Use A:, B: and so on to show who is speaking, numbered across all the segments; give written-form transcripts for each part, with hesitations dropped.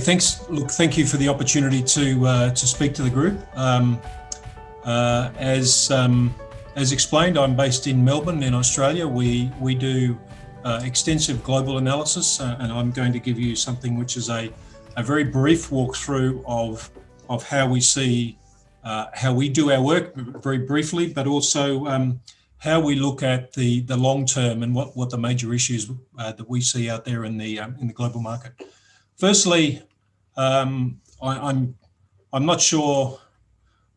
A: Thanks. Look, thank you for the opportunity to speak to the group. As explained, I'm based in Melbourne in Australia. We do extensive global analysis, and I'm going to give you something which is a very brief walkthrough of how we see how we do our work very briefly, but also how we look at the long term and what the major issues that we see out there in the global market. Firstly, I'm not sure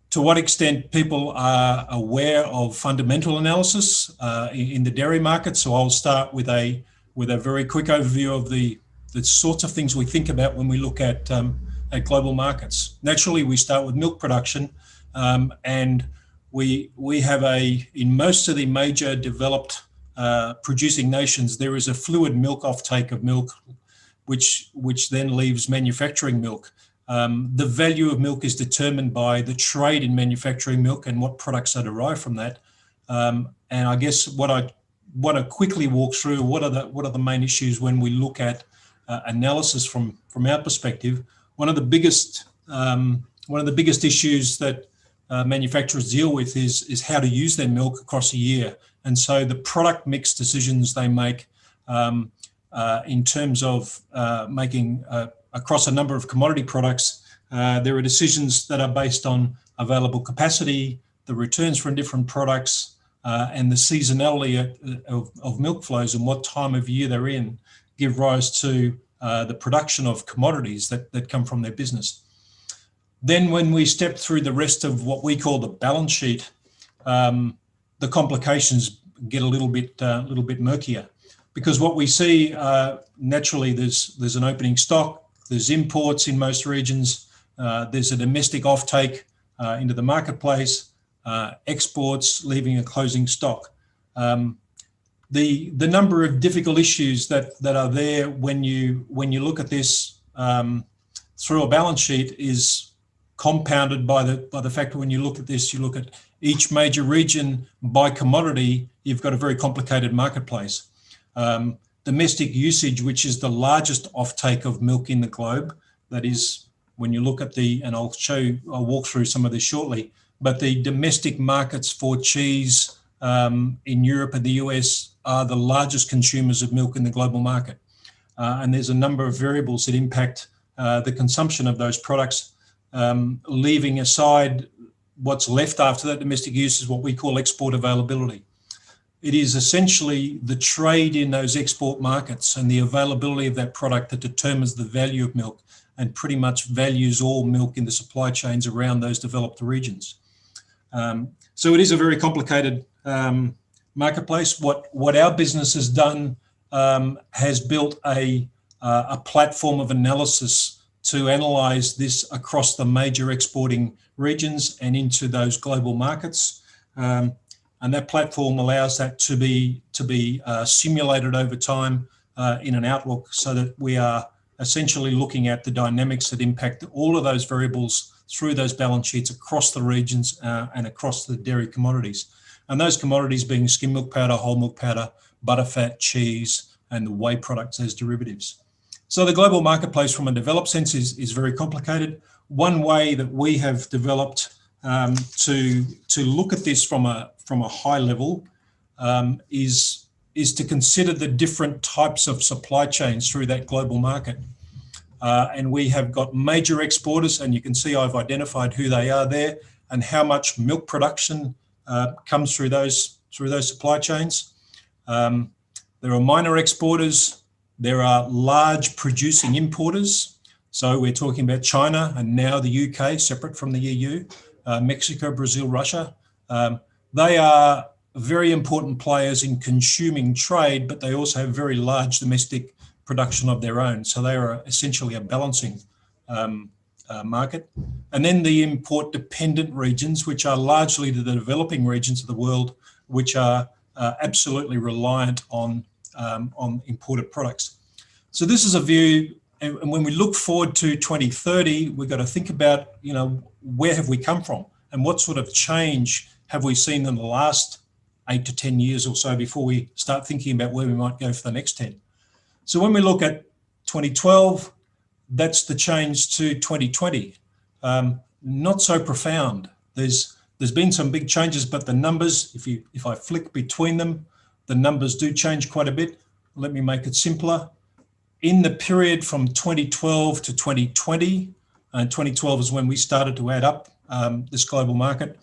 A: to what extent people are aware of fundamental analysis in the dairy market. So I'll start with a very quick overview of the sorts of things we think about when we look at global markets. Naturally, we start with milk production, and we have in most of the major developed producing nations, there is a fluid milk offtake of milk, which then leaves manufacturing milk. The value of milk is determined by the trade in manufacturing milk and what products are derived from that. And I guess what I want to quickly walk through, what are the main issues when we look at analysis from our perspective. One of the biggest issues that manufacturers deal with is how to use their milk across a year. And so the product mix decisions they make in terms of making across a number of commodity products, there are decisions that are based on available capacity, the returns from different products, and the seasonality of milk flows and what time of year they're in give rise to the production of commodities that come from their business. Then when we step through the rest of what we call the balance sheet, the complications get a little bit murkier, because what we see, naturally, there's an opening stock, there's imports in most regions, there's a domestic offtake into the marketplace, exports leaving a closing stock. The number of difficult issues that are there when you look at this through a balance sheet is compounded by the fact that when you look at this, you look at each major region by commodity, you've got a very complicated marketplace. Domestic usage, which is the largest offtake of milk in the globe, that is, when you look at and I'll walk through some of this shortly, but the domestic markets for cheese in Europe and the US are the largest consumers of milk in the global market. And there's a number of variables that impact the consumption of those products. Leaving aside what's left after that domestic use is what we call export availability. It is essentially the trade in those export markets and the availability of that product that determines the value of milk and pretty much values all milk in the supply chains around those developed regions. So it is a very complicated marketplace. What our business has done has built a platform of analysis to analyze this across the major exporting regions and into those global markets. And that platform allows that to be simulated over time in an outlook, so that we are essentially looking at the dynamics that impact all of those variables through those balance sheets across the regions and across the dairy commodities. And those commodities being skim milk powder, whole milk powder, butterfat, cheese, and the whey products as derivatives. So the global marketplace from a developed sense is very complicated. One way that we have developed to look at this from a high level is to consider the different types of supply chains through that global market. And we have got major exporters, and you can see I've identified who they are there and how much milk production comes through those supply chains. There are minor exporters. There are large producing importers. So we're talking about China and now the UK, separate from the EU, Mexico, Brazil, Russia. They are very important players in consuming trade, but they also have very large domestic production of their own. So they are essentially a balancing market. And then the import dependent regions, which are largely the developing regions of the world, which are absolutely reliant on imported products. So this is a view, and when we look forward to 2030, we've got to think about, where have we come from and what sort of change have we seen in the last 8 to 10 years or so before we start thinking about where we might go for the next 10. So when we look at 2012, that's the change to 2020. Not so profound. There's been some big changes, but the numbers, if I flick between them, the numbers do change quite a bit. Let me make it simpler. In the period from 2012 to 2020, and 2012 is when we started to add up this global market,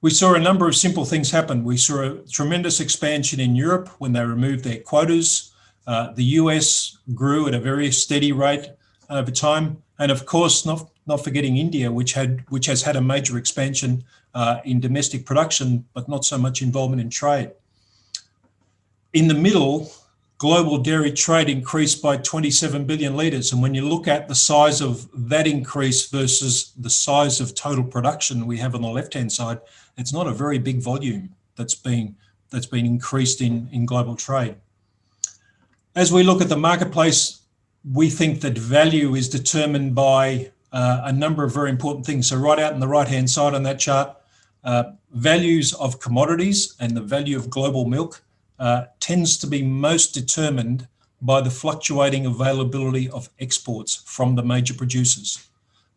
A: we saw a number of simple things happen. We saw a tremendous expansion in Europe when they removed their quotas. The US grew at a very steady rate over time. And of course, not forgetting India, which has had a major expansion in domestic production, but not so much involvement in trade. In the middle, global dairy trade increased by 27 billion litres. And when you look at the size of that increase versus the size of total production we have on the left-hand side, it's not a very big volume that's been increased in global trade. As we look at the marketplace, we think that value is determined by a number of very important things. So right out on the right-hand side on that chart, values of commodities and the value of global milk tends to be most determined by the fluctuating availability of exports from the major producers.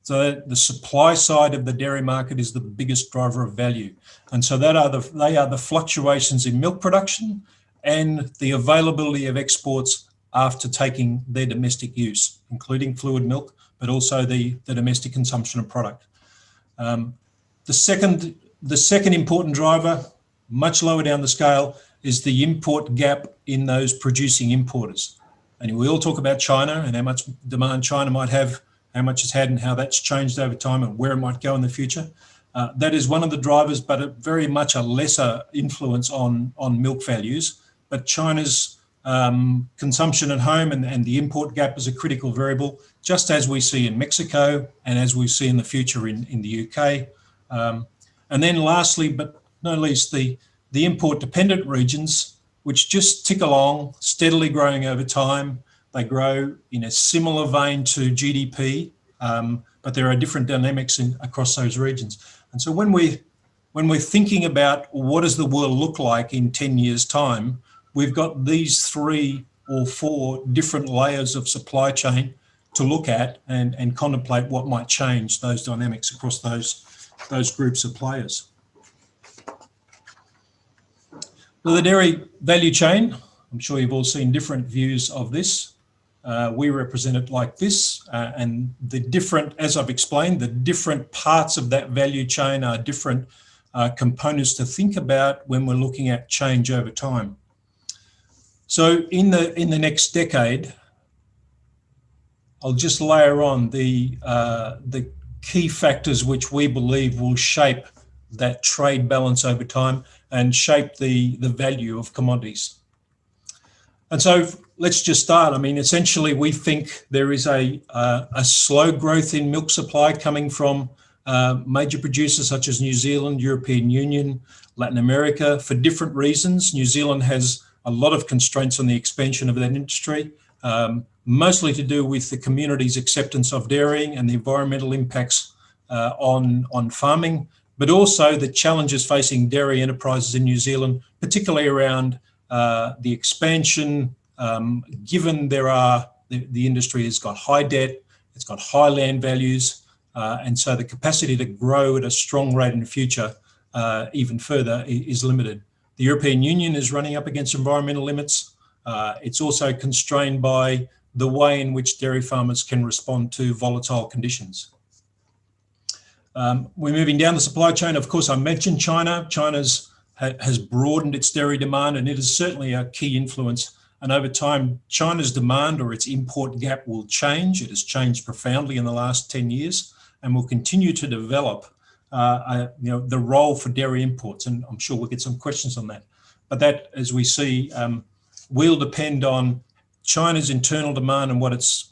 A: So the supply side of the dairy market is the biggest driver of value. And so they are the fluctuations in milk production and the availability of exports after taking their domestic use, including fluid milk, but also the domestic consumption of product. The second important driver, much lower down the scale, is the import gap in those producing importers. And we all talk about China and how much demand China might have, how much it's had and how that's changed over time and where it might go in the future. That is one of the drivers, but very much a lesser influence on milk values. But China's consumption at home and the import gap is a critical variable, just as we see in Mexico and as we see in the future in the UK. And then lastly, but not least, the import-dependent regions, which just tick along, steadily growing over time. They grow in a similar vein to GDP, but there are different dynamics across those regions. And so when we're thinking about what does the world look like in 10 years' time, we've got these 3 or 4 different layers of supply chain to look at and contemplate what might change those dynamics across those groups of players. Well, the dairy value chain, I'm sure you've all seen different views of this. We represent it like this, and the different, as I've explained, the different parts of that value chain are different components to think about when we're looking at change over time. So in the next decade, I'll just layer on the key factors which we believe will shape that trade balance over time and shape the value of commodities. And so let's just start. I mean, essentially, we think there is a slow growth in milk supply coming from major producers such as New Zealand, European Union, Latin America, for different reasons. New Zealand has a lot of constraints on the expansion of that industry, mostly to do with the community's acceptance of dairying and the environmental impacts on farming, but also the challenges facing dairy enterprises in New Zealand, particularly around the expansion, given the industry has got high debt, it's got high land values, and so the capacity to grow at a strong rate in the future even further is limited. The European Union is running up against environmental limits. It's also constrained by the way in which dairy farmers can respond to volatile conditions. We're moving down the supply chain. Of course, I mentioned China. China's has broadened its dairy demand, and it is certainly a key influence. And over time, China's demand or its import gap will change. It has changed profoundly in the last 10 years and will continue to develop the role for dairy imports. And I'm sure we'll get some questions on that. But that, as we see, will depend on China's internal demand and what it's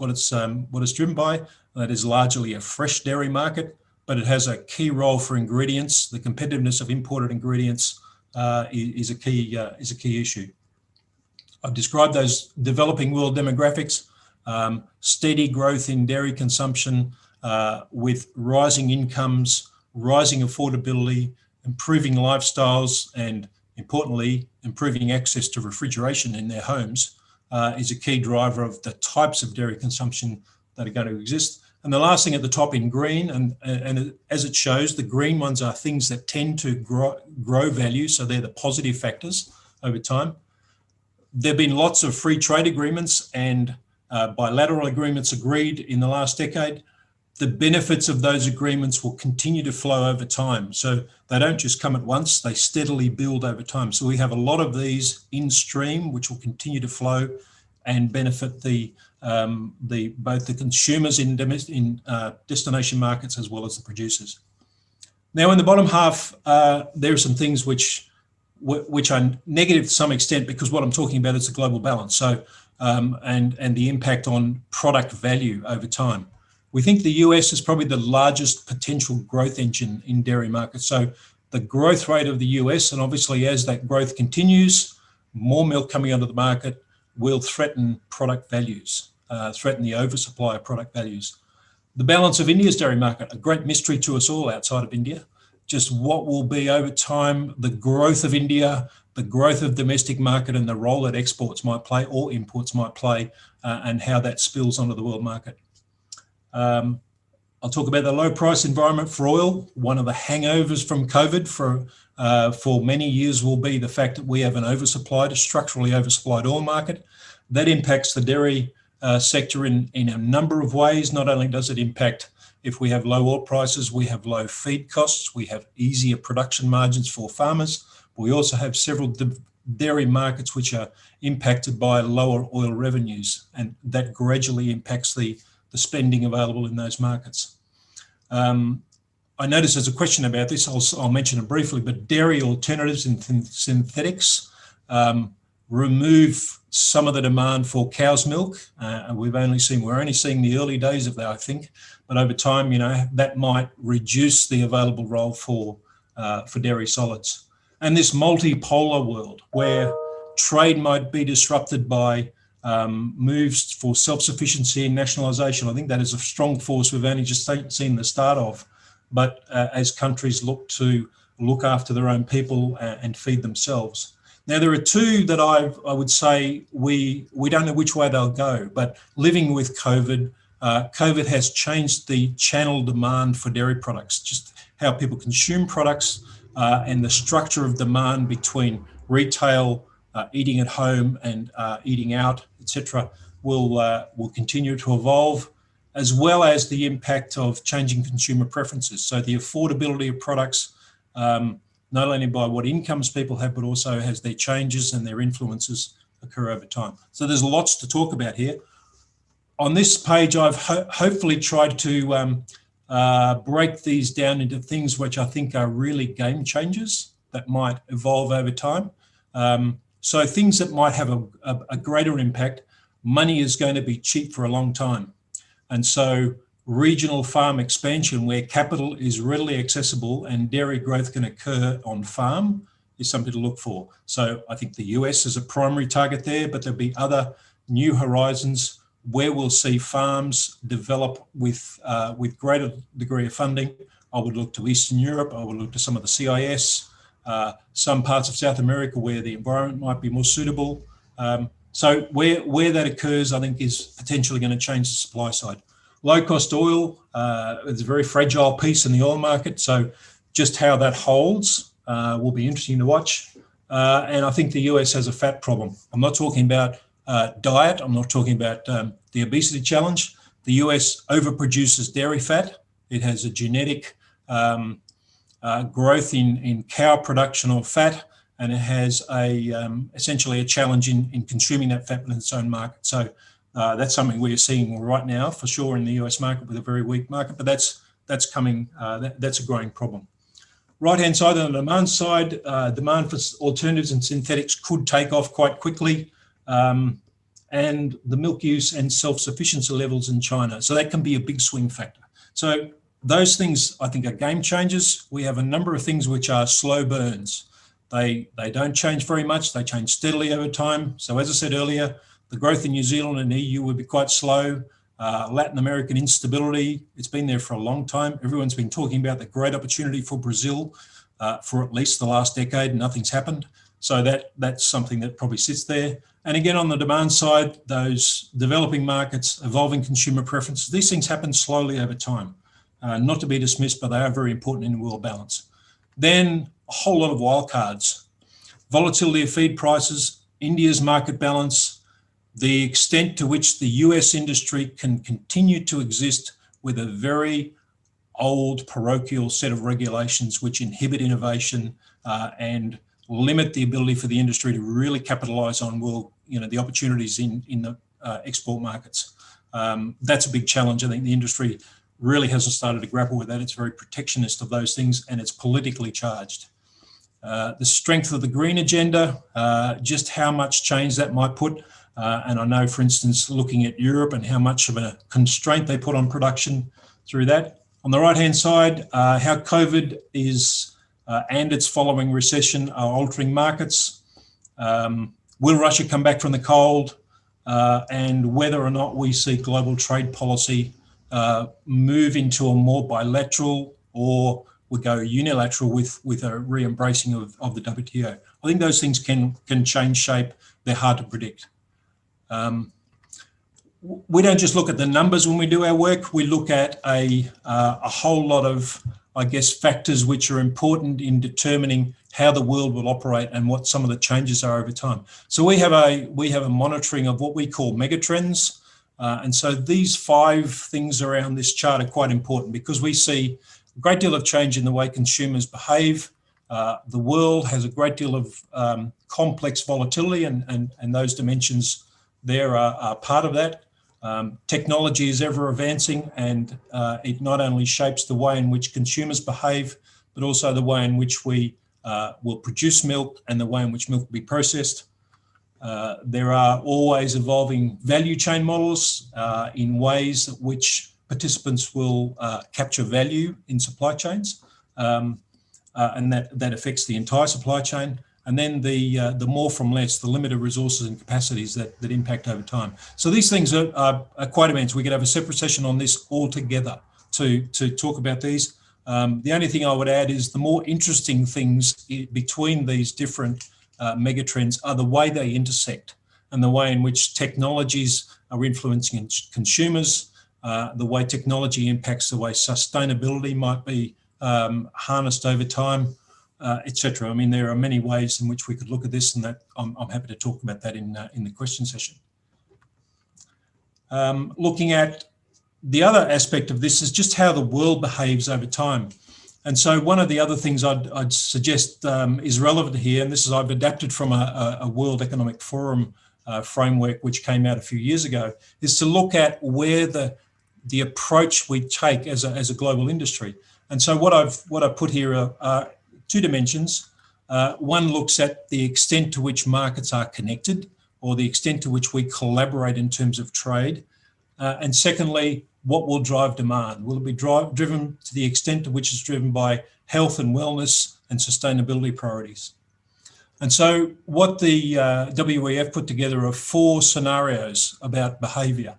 A: driven by. That is largely a fresh dairy market, but it has a key role for ingredients. The competitiveness of imported ingredients is a key issue. I've described those developing world demographics, steady growth in dairy consumption with rising incomes, rising affordability, improving lifestyles, and importantly, improving access to refrigeration in their homes is a key driver of the types of dairy consumption that are going to exist. And the last thing at the top in green, and as it shows, the green ones are things that tend to grow value, so they're the positive factors over time. There have been lots of free trade agreements and bilateral agreements agreed in the last decade. The benefits of those agreements will continue to flow over time. So they don't just come at once, they steadily build over time. So we have a lot of these in stream, which will continue to flow and benefit both the consumers in destination markets as well as the producers. Now, in the bottom half, there are some things which are negative to some extent, because what I'm talking about is the global balance. So and the impact on product value over time. We think the US is probably the largest potential growth engine in dairy markets. So the growth rate of the US, and obviously as that growth continues, more milk coming onto the market will threaten product values, threaten the oversupply of product values. The balance of India's dairy market, a great mystery to us all outside of India. Just what will be over time the growth of India, the growth of domestic market, and the role that exports might play or imports might play, and how that spills onto the world market. I'll talk about the low price environment for oil. One of the hangovers from COVID for many years will be the fact that we have an oversupplied, a structurally oversupplied oil market. That impacts the dairy sector in a number of ways. Not only does it impact, if we have low oil prices, we have low feed costs, we have easier production margins for farmers. We also have several dairy markets which are impacted by lower oil revenues, and that gradually impacts the spending available in those markets. I notice there's a question about this. I'll mention it briefly, but dairy alternatives and synthetics remove some of the demand for cow's milk. And we're only seeing the early days of that, I think. But over time, that might reduce the available role for dairy solids. And this multipolar world where trade might be disrupted by moves for self-sufficiency and nationalisation. I think that is a strong force we've only just seen the start of. But as countries look to look after their own people and feed themselves. Now, there are two that I would say we don't know which way they'll go, but living with COVID, COVID has changed the channel demand for dairy products, just how people consume products and the structure of demand between retail, eating at home and eating out, etc., will continue to evolve, as well as the impact of changing consumer preferences. So the affordability of products, not only by what incomes people have, but also as their changes and their influences occur over time. So there's lots to talk about here. On this page, I've hopefully tried to break these down into things which I think are really game changers that might evolve over time. So things that might have a greater impact. Money is going to be cheap for a long time. And so regional farm expansion where capital is readily accessible and dairy growth can occur on farm is something to look for. So I think the US is a primary target there, but there'll be other new horizons where we'll see farms develop with greater degree of funding. I would look to Eastern Europe, I would look to some of the CIS, some parts of South America where the environment might be more suitable. So where that occurs, I think, is potentially going to change the supply side. Low-cost oil is a very fragile piece in the oil market, so just how that holds will be interesting to watch. And I think the US has a fat problem. I'm not talking about diet, I'm not talking about the obesity challenge. The US overproduces dairy fat. It has a genetic growth in cow production of fat, and it has essentially a challenge in consuming that fat in its own market. So that's something we're seeing right now for sure in the US market with a very weak market, but that's coming. That's a growing problem. Right-hand side, on the demand side, demand for alternatives and synthetics could take off quite quickly, and the milk use and self-sufficiency levels in China. So that can be a big swing factor. So those things, I think, are game changers. We have a number of things which are slow burns. They don't change very much. They change steadily over time. So as I said earlier, the growth in New Zealand and EU will be quite slow. Latin American instability, it's been there for a long time. Everyone's been talking about the great opportunity for Brazil for at least the last decade. Nothing's happened. So that's something that probably sits there. And again, on the demand side, those developing markets, evolving consumer preferences, these things happen slowly over time, not to be dismissed, but they are very important in world balance. Then a whole lot of wildcards, volatility of feed prices, India's market balance, the extent to which the US industry can continue to exist with a very old parochial set of regulations which inhibit innovation and limit the ability for the industry to really capitalize on the opportunities in the export markets. That's a big challenge. I think the industry really hasn't started to grapple with that. It's very protectionist of those things, and it's politically charged. The strength of the green agenda, just how much change that might put. And I know, for instance, looking at Europe and how much of a constraint they put on production through that. On the right-hand side, how COVID is and its following recession are altering markets. Will Russia come back from the cold? And whether or not we see global trade policy move into a more bilateral, or we go unilateral with a re-embracing of the WTO. I think those things can change shape. They're hard to predict. We don't just look at the numbers when we do our work. We look at a whole lot of, I guess, factors which are important in determining how the world will operate and what some of the changes are over time. So we have a monitoring of what we call megatrends. And so these 5 things around this chart are quite important because we see a great deal of change in the way consumers behave. The world has a great deal of complex volatility, and those dimensions there are part of that. Technology is ever advancing, and it not only shapes the way in which consumers behave, but also the way in which we will produce milk and the way in which milk will be processed. There are always evolving value chain models in ways that which participants will capture value in supply chains, and that affects the entire supply chain. And then the more from less, the limited resources and capacities that impact over time. So these things are quite immense. We could have a separate session on this altogether to talk about these. The only thing I would add is the more interesting things between these different megatrends are the way they intersect and the way in which technologies are influencing consumers, the way technology impacts the way sustainability might be harnessed over time, etc. I mean, there are many ways in which we could look at this, and that I'm happy to talk about that in the question session. Looking at the other aspect of this is just how the world behaves over time. And so one of the other things I'd suggest is relevant here, and this is I've adapted from a World Economic Forum framework which came out a few years ago, is to look at where the approach we take as a global industry. And so what I've put here are 2 dimensions. One looks at the extent to which markets are connected, or the extent to which we collaborate in terms of trade. And secondly, what will drive demand? Will it be driven to the extent to which it's driven by health and wellness and sustainability priorities? And so what the WEF put together are 4 scenarios about behaviour.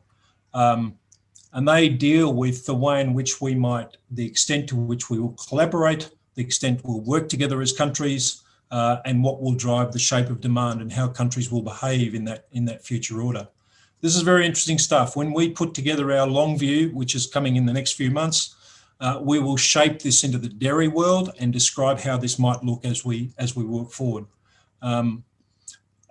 A: And they deal with the way in which the extent to which we will collaborate, the extent we'll work together as countries, and what will drive the shape of demand and how countries will behave in that future order. This is very interesting stuff. When we put together our long view, which is coming in the next few months, we will shape this into the dairy world and describe how this might look as we work forward. And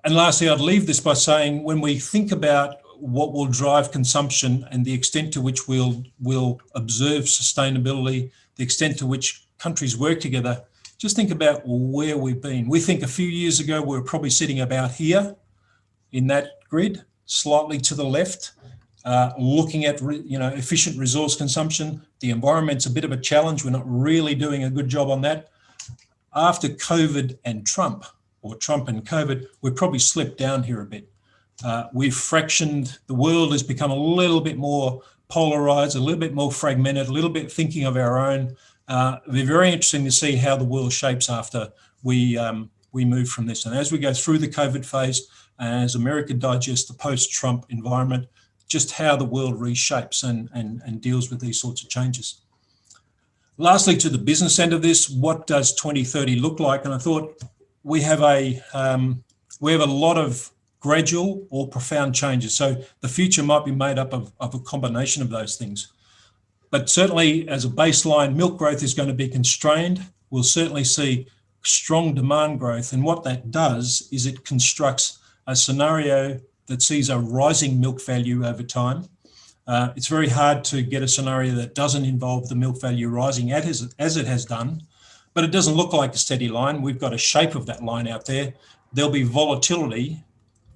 A: lastly, I'd leave this by saying, when we think about what will drive consumption and the extent to which we'll observe sustainability, the extent to which countries work together, just think about where we've been. We think a few years ago we were probably sitting about here in that grid, slightly to the left, looking at efficient resource consumption. The environment's a bit of a challenge. We're not really doing a good job on that. After COVID and Trump, or Trump and COVID, we've probably slipped down here a bit. We've fractioned. The world has become a little bit more polarized, a little bit more fragmented, a little bit thinking of our own. It'll be very interesting to see how the world shapes after we move from this. And as we go through the COVID phase, as America digests the post-Trump environment, just how the world reshapes and deals with these sorts of changes. Lastly, to the business end of this, what does 2030 look like? And I thought we have a lot of gradual or profound changes. So the future might be made up of a combination of those things. But certainly as a baseline, milk growth is going to be constrained. We'll certainly see strong demand growth. And what that does is it constructs a scenario that sees a rising milk value over time. It's very hard to get a scenario that doesn't involve the milk value rising as it has done, but it doesn't look like a steady line. We've got a shape of that line out there. There'll be volatility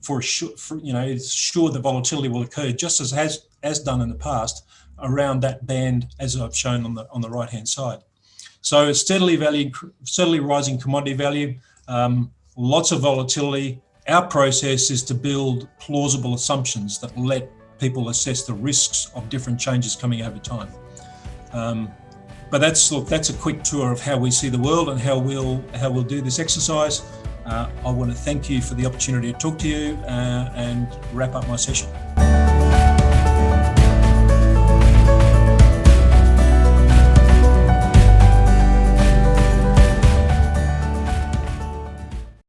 A: it's sure the volatility will occur just as done in the past around that band as I've shown on the right hand side. So it's steadily rising commodity value, lots of volatility. Our process is to build plausible assumptions that let people assess the risks of different changes coming over time. But that's a quick tour of how we see the world and how we'll do this exercise. I want to thank you for the opportunity to talk to you and wrap up my session.